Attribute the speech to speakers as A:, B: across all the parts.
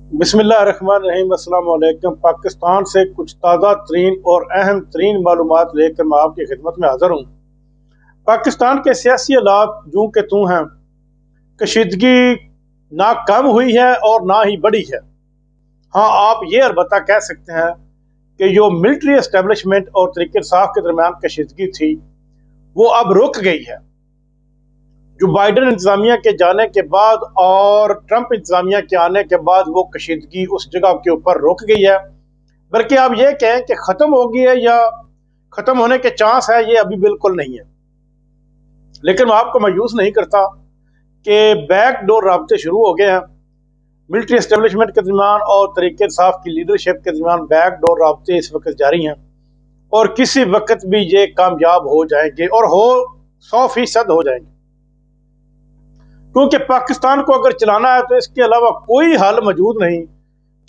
A: बिस्मिल्लाहिर्रहमानिर्रहीम। अस्सलाम वालेकुम। पाकिस्तान से कुछ ताज़ा तरीन और अहम तरीन मालूमात लेकर मैं आपकी खिदमत में हाज़िर हूँ। पाकिस्तान के सियासी हालात यूं के तू हैं। कशीदगी ना कम हुई है और ना ही बढ़ी है। हाँ, आप ये अलबत्ता कह सकते हैं कि जो मिलिट्री एस्टेब्लिशमेंट और तहरीक इंसाफ के दरमियान कशीदगी थी वो अब रुक गई है। जो बाइडन इंतजामिया के जाने के बाद और ट्रंप इंतजामिया के आने के बाद वो कशीदगी उस जगह के ऊपर रुक गई है। बल्कि आप ये कहें कि ख़त्म हो गई है या ख़त्म होने के चांस है, ये अभी बिल्कुल नहीं है। लेकिन मैं आपको मायूस नहीं करता कि बैक डोर राब्ते शुरू हो गए हैं मिलिट्री एस्टेब्लिशमेंट के दरमियान और तहरीक इंसाफ की लीडरशिप के दरमियान। बैक डोर राब्ते इस वक्त जारी हैं और किसी वक्त भी ये कामयाब हो जाएंगे और 100% हो जाएंगे। क्योंकि पाकिस्तान को अगर चलाना है तो इसके अलावा कोई हल मौजूद नहीं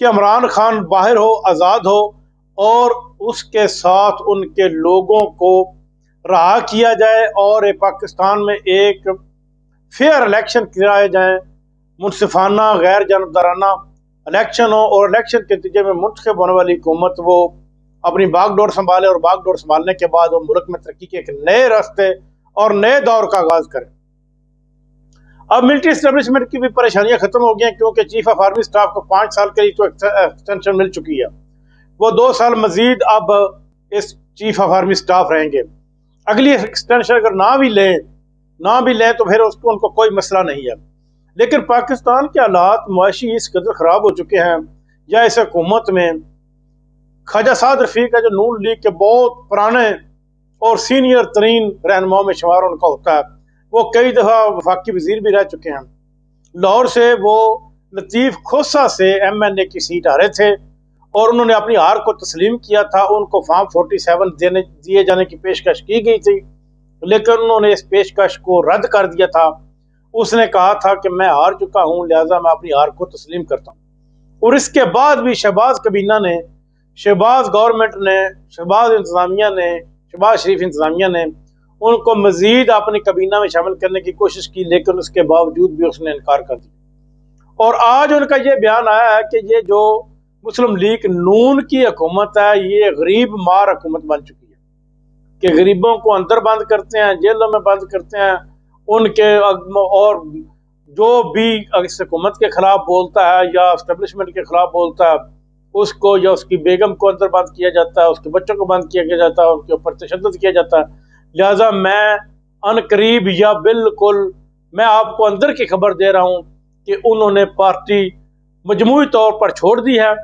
A: कि इमरान खान बाहर हो, आज़ाद हो और उसके साथ उनके लोगों को रहा किया जाए और पाकिस्तान में एक फेयर इलेक्शन कराए जाए, मुनसिफाना गैर जानबदाराना इलेक्शन हो और इलेक्शन के नतीजे में मुंतखब होने वाली हुकूमत वो अपनी बागडोर संभाले और बागडोर संभालने के बाद वो मुल्क में तरक्की के एक नए रास्ते और नए दौर का आगाज करें। अब मिलिट्री एस्टेब्लिशमेंट की भी परेशानियां खत्म हो गई हैं क्योंकि चीफ ऑफ आर्मी स्टाफ को 5 साल के लिए तो एक्सटेंशन मिल चुकी है। वो 2 साल मजीद अब इस चीफ ऑफ आर्मी स्टाफ रहेंगे। अगली एक्सटेंशन अगर ना भी लें तो फिर उसको उनको कोई मसला नहीं है। लेकिन पाकिस्तान के हालात मुआशी इस कदर ख़राब हो चुके हैं या इस हुकूमत में ख्वाजा साद रफीक है जो नून लीग के बहुत पुराने और सीनियर तरीन रहनुमाओं में शुमार उनका होता है। वो कई दफ़ा वफाकी वजीर भी रह चुके हैं। लाहौर से वो लतीफ़ खोसा से MNA की सीट हारे थे और उन्होंने अपनी हार को तस्लीम किया था। उनको फॉर्म 47 दिए जाने की पेशकश की गई थी, लेकिन उन्होंने इस पेशकश को रद्द कर दिया था। उसने कहा था कि मैं हार चुका हूँ, लिहाजा मैं अपनी हार को तस्लीम करता हूँ। और इसके बाद भी शहबाज कबीना ने, शहबाज गवर्नमेंट ने, शहबाज शरीफ इंतजामिया ने उनको मजीद अपनी कबीना में शामिल करने की कोशिश की, लेकिन उसके बावजूद भी उसने इनकार कर दिया। और आज उनका ये बयान आया है कि ये जो मुस्लिम लीग नून की हुकूमत है ये गरीब मार हुकूमत बन चुकी है कि गरीबों को अंदर बंद करते हैं, जेलों में बंद करते हैं उनके, और जो भी इस हुकूमत के खिलाफ बोलता है या एस्टेब्लिशमेंट के खिलाफ बोलता है उसको या उसकी बेगम को अंदर बंद किया जाता है, उसके बच्चों को बंद किया जाता है, उनके ऊपर तशद्दुद किया जाता है। लिहाजा मैं अनकरीब या बिल्कुल मैं आपको अंदर की खबर दे रहा हूं कि उन्होंने पार्टी मजमूई तौर पर छोड़ दी है,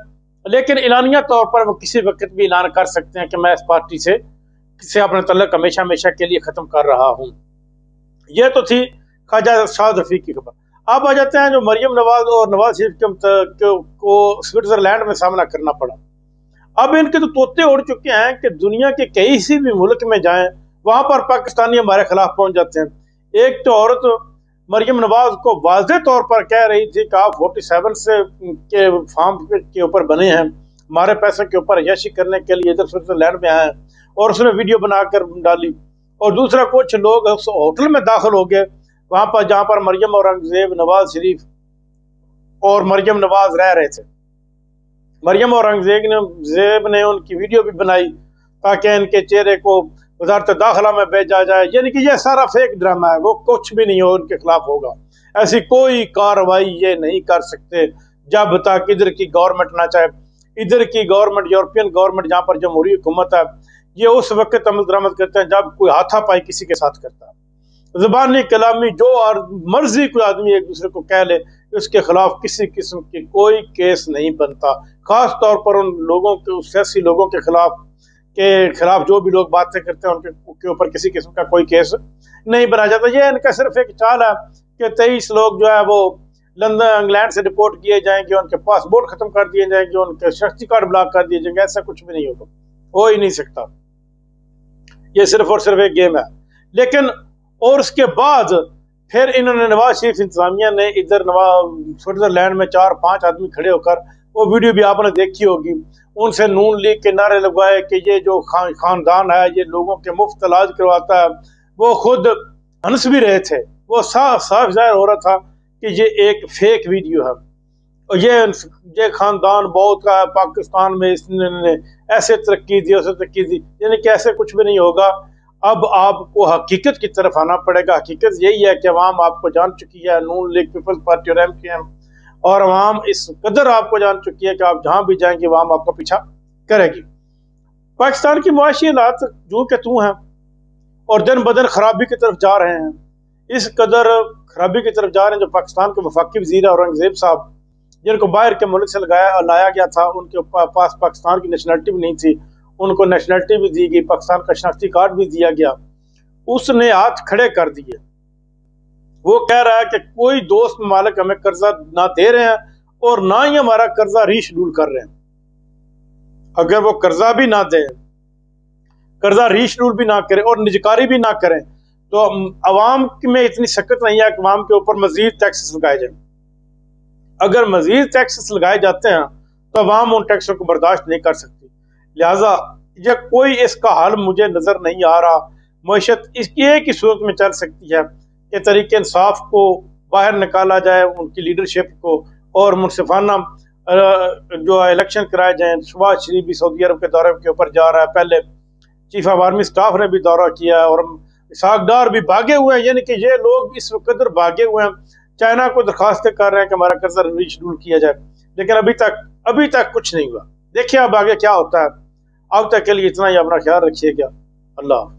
A: लेकिन एलानिया तौर पर वो किसी वक्त भी ऐलान कर सकते हैं कि मैं इस पार्टी से अपने तल्लक हमेशा हमेशा के लिए ख़त्म कर रहा हूं। यह तो थी ख्वाजा साद रफीक की खबर। अब आ जाते हैं जो मरियम नवाज और नवाज शरीफ को स्विट्जरलैंड में सामना करना पड़ा। अब इनके तो तोते उड़ चुके हैं कि दुनिया के कई सी भी मुल्क में जाएं वहां पर पाकिस्तानी हमारे खिलाफ पहुंच जाते हैं। एक तो औरत मरियम नवाज को वाज़ेह तौर पर कह रही थी कि आप 47 से के फार्म के ऊपर बने हैं, हमारे पैसे के ऊपर अय्याशी करने के लिए इधर स्विट्जरलैंड में आए, और उसने वीडियो बनाकर डाली। और दूसरा, कुछ लोग उस होटल में दाखिल हो गए वहां पर जहां पर मरियम औरंगजेब, नवाज शरीफ और मरियम नवाज रह रहे थे। मरियम औरंगजेब ने उनकी वीडियो भी बनाई ताकि इनके चेहरे को वजारत दाखिला में भेजा जाए। यानी कि यह सारा फेक ड्रामा है, वो कुछ भी नहीं हो उनके खिलाफ होगा। ऐसी कोई कार्रवाई ये नहीं कर सकते जब तक इधर की गवर्नमेंट ना चाहे। इधर की गवर्नमेंट, यूरोपियन गवर्नमेंट जहाँ पर जमहूरी हुकूमत है, ये उस वक्त अमल दरामद करते हैं जब कोई हाथापाई किसी के साथ करता है। ज़बानी कलामी जो और मर्जी कोई आदमी एक दूसरे को कह ले, उसके खिलाफ किसी किस्म की कोई केस नहीं बनता। खास तौर पर उन लोगों के, सियासी लोगों के खिलाफ जो भी लोग बातें करते हैं उनके ऊपर किसी किस्म का कोई केस नहीं बनाया जाता। ये इनका सिर्फ एक चाल है कि 23 लोग जो है वो लंदन, इंग्लैंड से रिपोर्ट किए जाएंगे, उनके पासपोर्ट खत्म कर दिए जाएंगे, उनके शख्सी कार्ड ब्लॉक कर दिए जाएंगे। ऐसा कुछ भी नहीं होगा, हो ही नहीं सकता। ये सिर्फ और सिर्फ एक गेम है। लेकिन और उसके बाद फिर इन्होंने, नवाज शरीफ इंतजामिया ने इधर स्विट्जरलैंड में 4-5 आदमी खड़े होकर, वो वीडियो भी आपने देखी होगी, उनसे नून लीग के नारे लगवाए कि ये जो खानदान है ये लोगों के मुफ्त इलाज करवाता है। वो खुद हंस भी रहे थे, वो साफ साफ जाहिर हो रहा था कि ये एक फेक वीडियो है। ये खानदान बहुत का है पाकिस्तान में, इसने ऐसे तरक्की दी ऐसे तरक्की दी, यानी कि ऐसे कुछ भी नहीं होगा। अब आपको हकीकत की तरफ आना पड़ेगा। हकीकत यही है कि अवाम आपको जान चुकी है, नून लीग पीपल्स पार्टी और MKM, और अवाम इस कदर आपको जान चुकी है कि आप जहां भी जाएंगे अवाम आपका पीछा करेगी। पाकिस्तान की मुआशी हालात जो के तू हैं और दिन ब दिन खराबी की तरफ जा रहे हैं। इस कदर खराबी की तरफ जा रहे हैं, जो पाकिस्तान के वफाकी वजीर औरंगजेब साहब, जिनको बाहर के मुल्क से लाया गया था, उनके पास पाकिस्तान की नेशनलिटी भी नहीं थी, उनको नेशनलिटी भी दी गई, पाकिस्तान का शनाख्ती कार्ड भी दिया गया। उसने हाथ खड़े कर दिए। वो कह रहा है कि कोई दोस्त ममालिक हमें कर्जा ना दे रहे हैं और ना ही हमारा कर्जा रीशेड्यूल कर रहे हैं। अगर वो कर्जा भी ना दें, कर्जा रीशेड्यूल भी ना करें और निजकारी भी ना करें, तो अवाम में इतनी शक्कत नहीं है कि अवाम के ऊपर मजीद टैक्सेस लगाए जाए। अगर मजीद टैक्सेस लगाए जाते हैं तो अवाम उन टैक्सों को बर्दाश्त नहीं कर सकती। लिहाजा ये कोई इसका हल मुझे नजर नहीं आ रहा। मईशत इसकी एक ही सूरत में चल सकती है कि तरीके इंसाफ को बाहर निकाला जाए, उनकी लीडरशिप को, और मुनसिफाना जो इलेक्शन कराए जाए। शहबाज शरीफ भी सऊदी अरब के दौरे के ऊपर जा रहा है, पहले चीफ ऑफ आर्मी स्टाफ ने भी दौरा किया है, और इसहाक भी भागे हुए हैं। यानी कि ये लोग इस कदर भागे हुए हैं, चाइना को दरखास्तें कर रहे हैं कि हमारा कर्जा रीशेड्यूल किया जाए, लेकिन अभी तक कुछ नहीं हुआ। देखिए अब आगे क्या होता है। अब तक के लिए इतना ही, अपना ख्याल रखिएगा। अल्लाह।